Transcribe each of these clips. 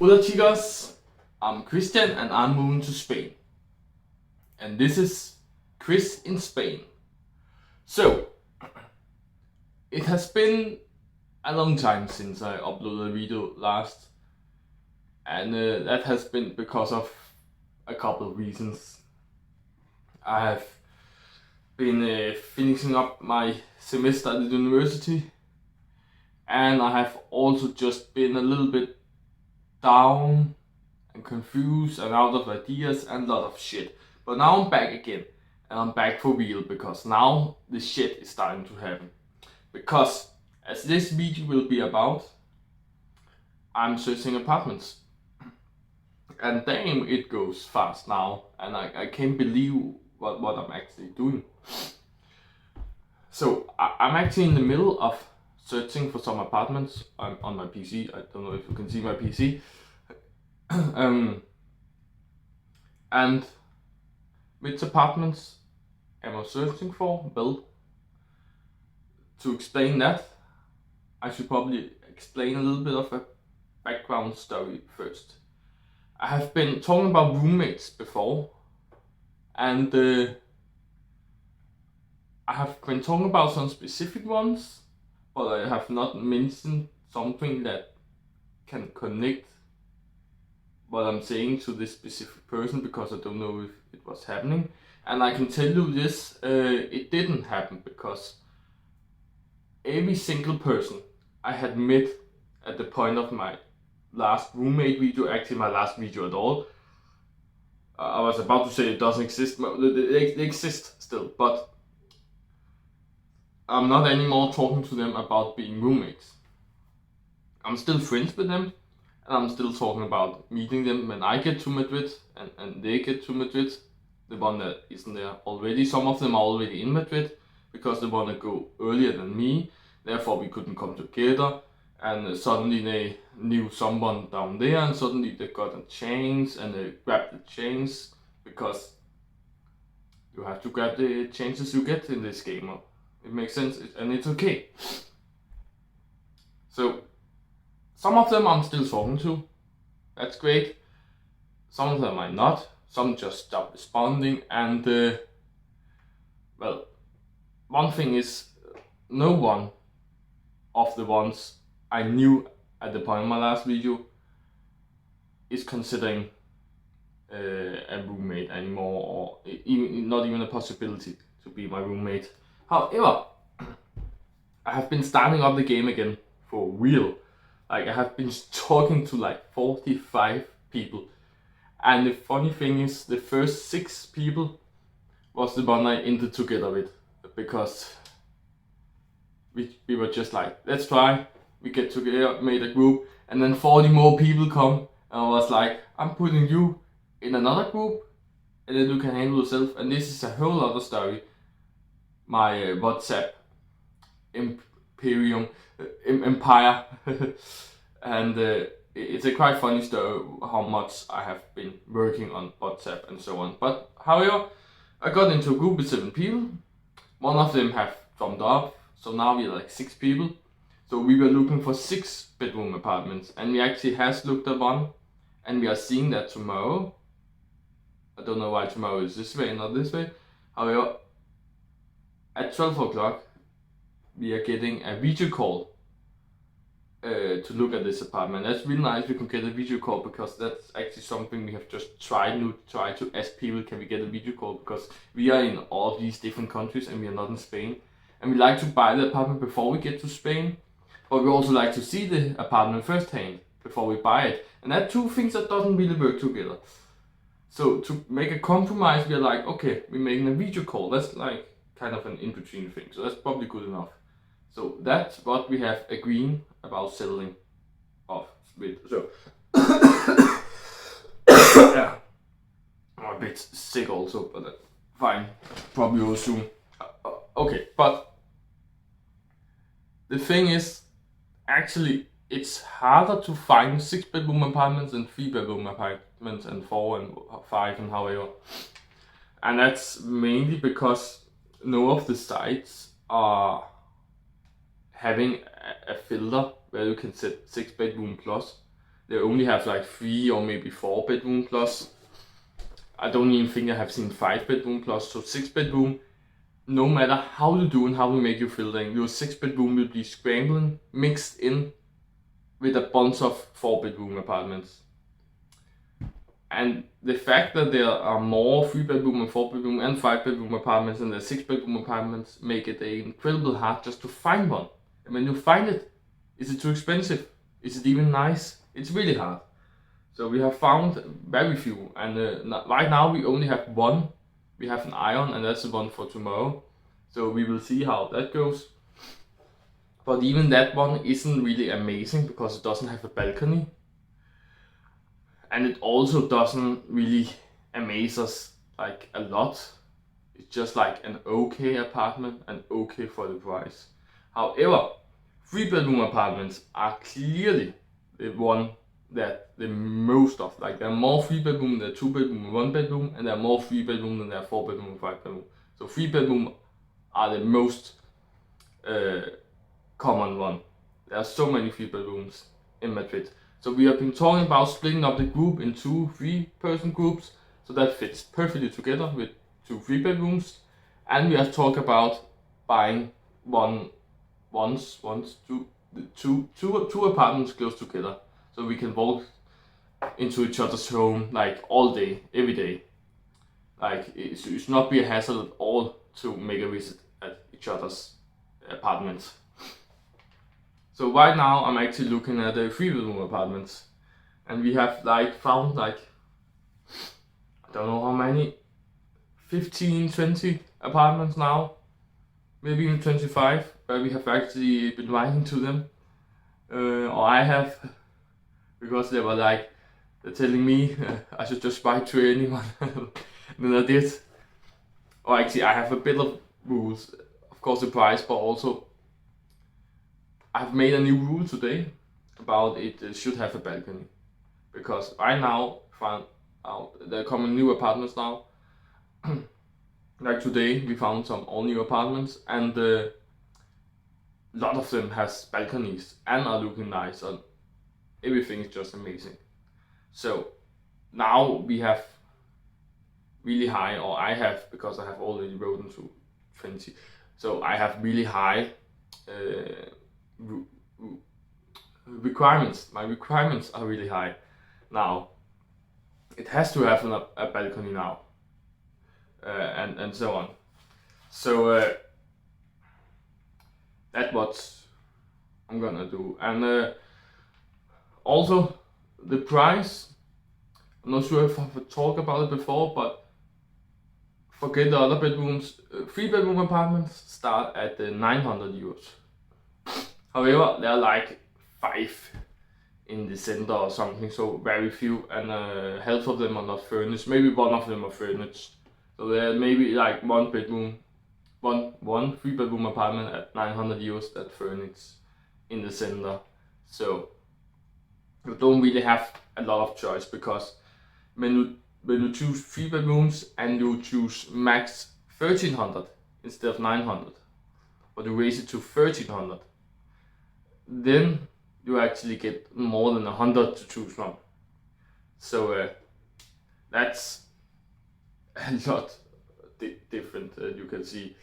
Hola chicos, I'm Christian and I'm moving to Spain. And this is Chris in Spain. So, it has been a long time since I uploaded a video last. And that has been because of a couple of reasons. I have been finishing up my semester at the university. And I have also just been a little bit down and confused and out of ideas and a lot of shit. But now I'm back again, and I'm back for real because now the shit is starting to happen. Because as this video will be about, I'm searching apartments. And damn, it goes fast now, and I can't believe what I'm actually doing. So I'm actually in the middle of searching for some apartments on my PC. I don't know if you can see my PC. And which apartments am I searching for? Well, to explain that, I should probably explain a little bit of a background story first. I have been talking about roommates before, and I have been talking about some specific ones, but I have not mentioned something that can connect what I'm saying to this specific person because I don't know if it was happening. And I can tell you this, it didn't happen because every single person I had met at the point of my last roommate video, actually my last video at all, I was about to say it doesn't exist, they exist still, but I'm not anymore talking to them about being roommates. I'm still friends with them, and I'm still talking about meeting them when I get to Madrid and they get to Madrid. The one that isn't there already. Some of them are already in Madrid because they want to go earlier than me. Therefore we couldn't come together. And suddenly they knew someone down there, and suddenly they got a chance and they grabbed the chance because you have to grab the chances you get in this game. It makes sense and it's okay. So some of them I'm still talking to. That's great. Some of them I'm not. Some just stop responding. And well, one thing is, no one of the ones I knew at the point of my last video is considering a roommate anymore, or not even a possibility to be my roommate. However, I have been starting up the game again for real. Like, I have been talking to like 45 people. And the funny thing is, the first 6 people was the one I ended together with. Because we were just like, let's try. We get together, made a group. And then 40 more people come. And I was like, I'm putting you in another group. And then you can handle yourself. And this is a whole other story. My WhatsApp empire. And it's a quite funny story how much I have been working on WhatsApp and so on. But however, I got into a group with 7 people. One of them have jumped off, so now we are like 6 people. So we were looking for 6-bedroom apartments, and we actually has looked at one, and we are seeing that tomorrow. I don't know why tomorrow is this way and not this way. However, at 12 o'clock we are getting a video call to look at this apartment. That's really nice. We can get a video call because that's actually something we have just tried to ask people, can we get a video call, because we are in all of these different countries and we are not in Spain, and we like to buy the apartment before we get to Spain, but we also like to see the apartment firsthand before we buy it, and that 2 things that doesn't really work together. So to make a compromise, we are like, okay, we're making a video call. That's like kind of an in-between thing, so that's probably good enough. So that's what we have agreed about settling off with. So yeah, I'm a bit sick also, but fine, probably will soon. Okay, but the thing is, actually, it's harder to find 6-bedroom apartments than 3-bedroom apartments and 4 and 5 and however. And that's mainly because no of the sites are having a filter where you can set 6-bedroom plus. they only have like 3 or maybe 4 bedroom plus. I don't even think I have seen 5 bedroom plus. So 6 bedroom, no matter how to do and how to make your building, your 6 bedroom will be scrambling, mixed in with a bunch of 4 bedroom apartments. And the fact that there are more 3 bedroom and 4 bedroom and 5 bedroom apartments than the 6 bedroom apartments make it incredibly hard just to find one. And when you find it, is it too expensive? Is it even nice? It's really hard. So we have found very few, and right now we only have one. We have an iron, and that's the one for tomorrow. So we will see how that goes. But even that one isn't really amazing because it doesn't have a balcony. And it also doesn't really amaze us like a lot. It's just like an okay apartment and okay for the price. However, 3 bedroom apartments are clearly the one that the most of. Like there are more 3 bedroom than 2 bedroom and 1 bedroom, and there are more 3 bedroom than there are 4 bedroom and 5 bedroom. So 3 bedroom are the most common one. There are so many 3 bedrooms in Madrid. So we have been talking about splitting up the group in 2 3-person groups, so that fits perfectly together with 2 3 bedrooms. And we have talked about buying two apartments close together, so we can walk into each other's home like all day, every day. Like it should not be a hassle at all to make a visit at each other's apartments. So right now I'm actually looking at the 3 bedroom apartments, and we have like found like, I don't know how many, 15, 20 apartments now, maybe even 25, where we have actually been writing to them, or I have, because they were like, they're telling me I should just write to anyone, and then I did. Or actually I have a bit of rules, of course the price, but also I've made a new rule today about it should have a balcony, because right now found out there are coming new apartments now. Like today we found some all new apartments, and a lot of them has balconies and are looking nice, and everything is just amazing. So now we have really high, or I have, because I have already written to 20, so I have really high requirements. My requirements are really high now. It has to have a balcony now, and so on. So that's what I'm gonna do. And also the price, I'm not sure if I've talked about it before, but forget the other bedrooms. 3 bedroom apartments start at 900 euros. However, there are like 5 in the center or something, so very few, and half of them are not furnished. Maybe one of them are furnished. So there may be like one 3 bedroom apartment at 900 euros that furnished in the center. So you don't really have a lot of choice, because when you choose 3 bedrooms and you choose max 1300 instead of 900, but you raise it to 1300, then you actually get more than 100 to choose from. So that's a lot different, you can see.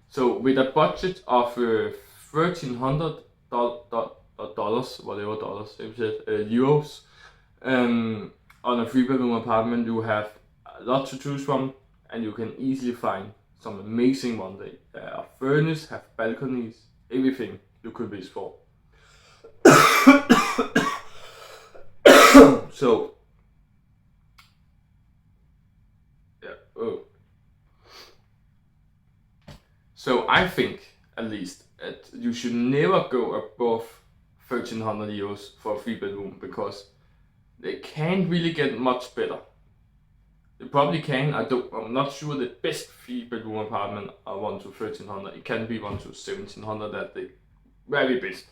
So with a budget of $1,300, whatever dollars, euros, on a 3 bedroom apartment, you have a lot to choose from, and you can easily find some amazing ones. They are furnished, have balconies, everything you could wish for. So yeah. So I think at least that you should never go above 1,300 euros for a 3 bedroom, because they can't really get much better. They probably can. I'm not sure the best 3 bedroom apartment are 1 to 1,300. It can be 1 to 1,700 at the very best.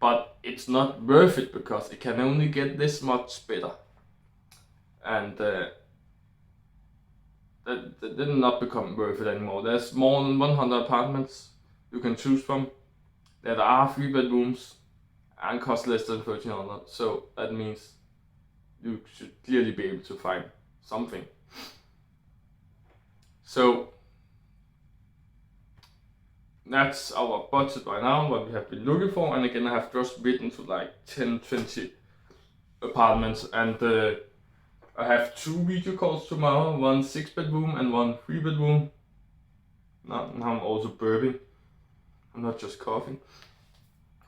But it's not worth it, because it can only get this much better. And that did not become worth it anymore. There's more than 100 apartments you can choose from that are 3 bedrooms, and cost less than 1,300. So that means you should clearly be able to find something. So that's our budget right now, what we have been looking for. And again, I have just bid into like 10-20 apartments, and I have 2 video calls tomorrow, 1 6-bedroom and 1 3-bedroom. Now I'm also burping. I'm not just coughing.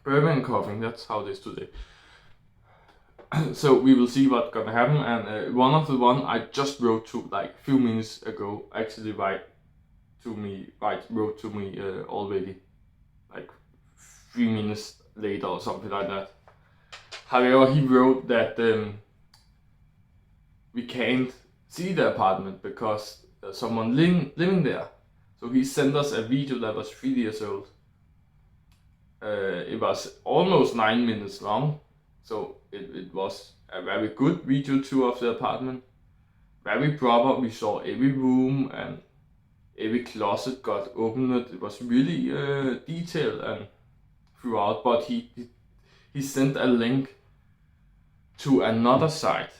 Burping and coughing, that's how it is today. So we will see what's gonna happen. And one of the one I just wrote to like a few minutes ago actually wrote to me already, like 3 minutes later or something like that. However, he wrote that we can't see the apartment because there's someone living there. So he sent us a video that was 3 years old. It was almost 9 minutes long, so it was a very good video tour of the apartment. Very proper. We saw every room and every closet got opened. It was really detailed and throughout. But he sent a link to another site.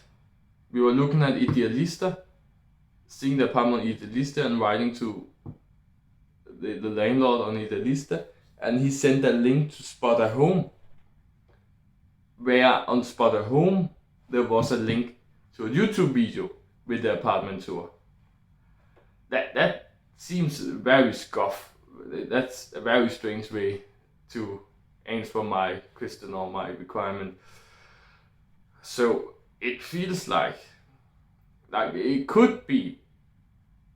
We were looking at Idealista, seeing the apartment on Idealista and writing to the landlord on Idealista, and he sent a link to Spot a Home, where on Spot a Home there was a link to a YouTube video with the apartment tour. That seems very scuff. That's a very strange way to answer my question or my requirement. So it feels like it could be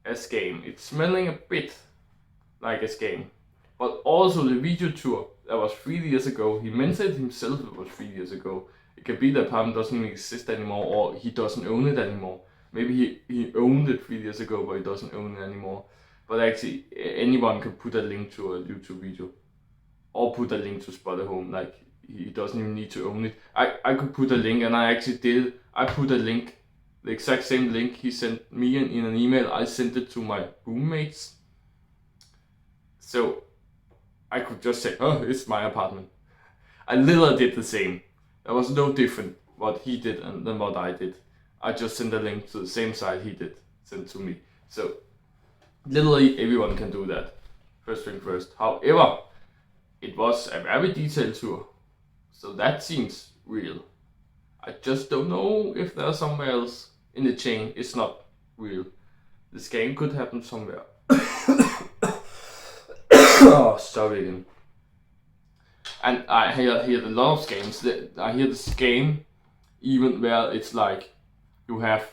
a scam. It's smelling a bit like a scam. But also the video tour that was 3 years ago, he mentioned himself it was 3 years ago. It could be the apartment doesn't even exist anymore, or he doesn't own it anymore. Maybe he owned it 3 years ago, but he doesn't own it anymore. But actually, anyone could put a link to a YouTube video, or put a link to Spot a Home. Like, he doesn't even need to own it. I could put a link, and I actually did. I put a link, the exact same link he sent me in an email. I sent it to my roommates. So I could just say, oh, it's my apartment. I literally did the same. There was no different what he did than what I did. I just sent a link to the same site he did send to me. So literally everyone can do that. First thing first. However, it was a very detailed tour. So that seems real. I just don't know if there's somewhere else in the chain it's not real. The scam could happen somewhere. Oh, sorry again. And I hear a lot of scams. I hear the scam even where it's like you have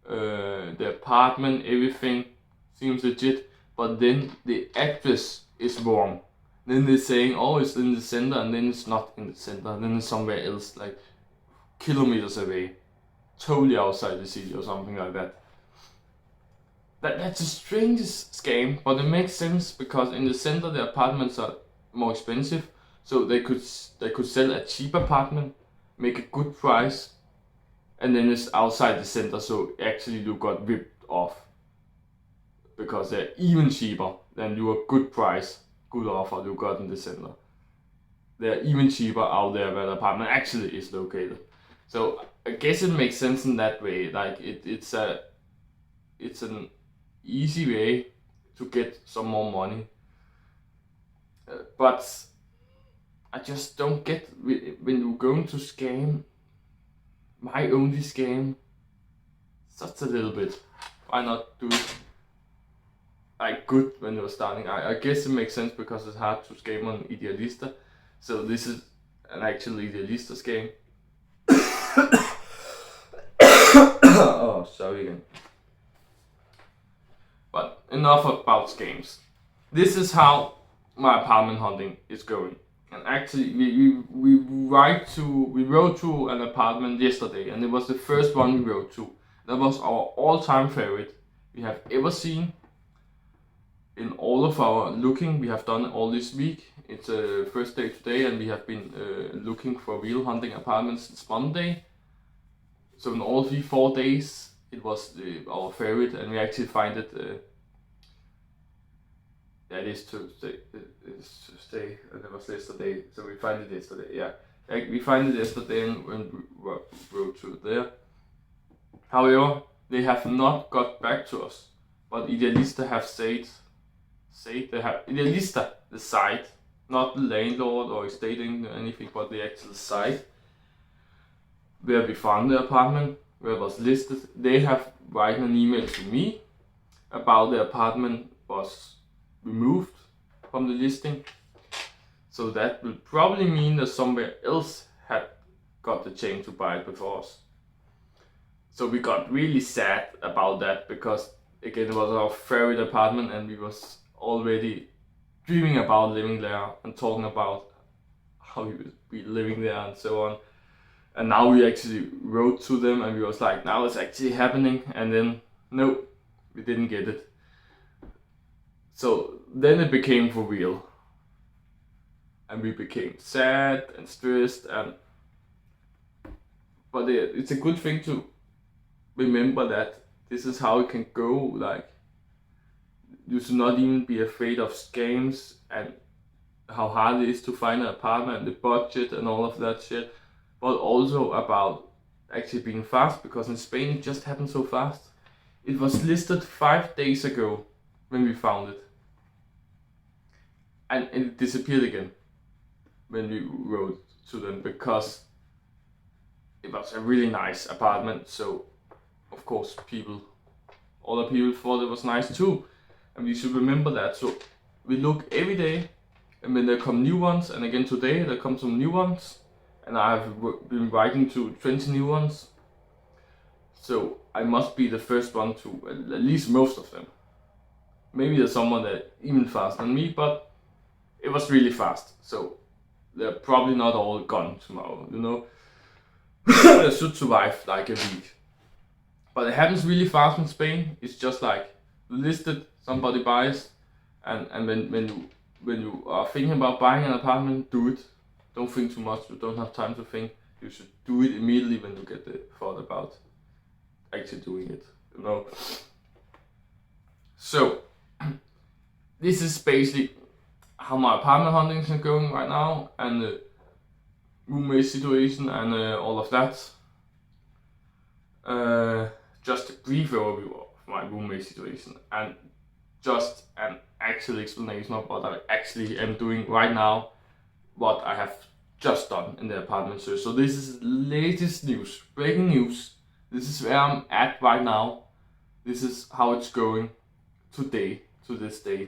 the apartment, everything seems legit, but then the address is wrong. Then they're saying, oh, it's in the center, and then it's not in the center, and then it's somewhere else, like kilometers away, totally outside the city or something like that. That's the strangest scam, but it makes sense because in the center the apartments are more expensive, so they could sell a cheap apartment, make a good price, and then it's outside the center, so actually you got ripped off because they're even cheaper than your good price, good offer you got in the center. They're even cheaper out there where the apartment actually is located. So I guess it makes sense in that way. Like it's an easy way to get some more money. But I just don't get when you're going to scam. My only scam, such a little bit. Why not do it like good when you're starting? I guess it makes sense because it's hard to scam on Idealista. So this is an actual Idealista scam. Oh, sorry again. But enough about scams. This is how my apartment hunting is going. And actually, we wrote to an apartment yesterday, and it was the first one we wrote to. That was our all-time favorite we have ever seen. In all of our looking we have done all this week. It's the first day today, and we have been looking for real hunting apartments since Monday. So in all 4 days, it was our favorite, and we actually find it Yeah, it is Tuesday. It is Tuesday, and it was yesterday, so we find it yesterday. Yeah, like, we find it yesterday and when we wrote to there. However, they have not got back to us, but Idealista have said they have Idealista, the site, not the landlord or estate agent or anything, but the actual site where we found the apartment, where it was listed. They have written an email to me about the apartment was removed from the listing. So that will probably mean that somewhere else had got the chance to buy it before us. So we got really sad about that, because again, it was our favorite apartment and we was already dreaming about living there and talking about how we would be living there and so on. And now we actually wrote to them and we was like, now it's actually happening, and then no, we didn't get it. So then it became for real. And we became sad and stressed, but it's a good thing to remember that this is how it can go. Like, you should not even be afraid of scams and how hard it is to find an apartment, the budget and all of that shit, but also about actually being fast, because in Spain it just happened so fast. It was listed 5 days ago when we found it, and it disappeared again when we wrote to them, because it was a really nice apartment. So of course other people thought it was nice too, and we should remember that. So we look every day, and when there come new ones, and again today there come some new ones, and I have been writing to 20 new ones. So I must be the first one to at least most of them. Maybe there's someone that even faster than me, but it was really fast. So they're probably not all gone tomorrow, you know. They should survive like a week. But it happens really fast in Spain. It's just like listed, somebody buys, and when you are thinking about buying an apartment, do it. Don't think too much. You don't have time to think. You should do it immediately when you get the thought about actually doing it, you know. So this is basically how my apartment huntings are going right now, and the roommate situation and all of that. Just a brief overview of my roommate situation, and just an actual explanation of what I actually am doing right now, what I have just done in the apartment search. So this is latest news, breaking news. This is where I'm at right now. This is how it's going today, to this day,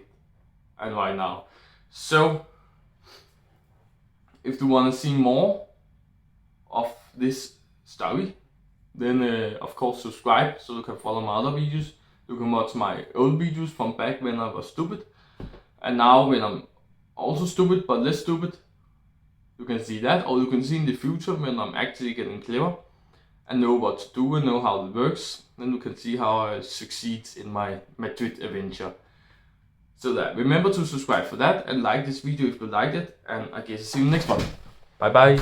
and right now. So if you want to see more of this story, then of course subscribe so you can follow my other videos. You can watch my old videos from back when I was stupid, and now when I'm also stupid but less stupid. You can see that, or you can see in the future when I'm actually getting clever and know what to do and know how it works. Then you can see how I succeed in my Madrid adventure. So that, remember to subscribe for that and like this video if you liked it, and I guess I'll see you next one. Bye bye.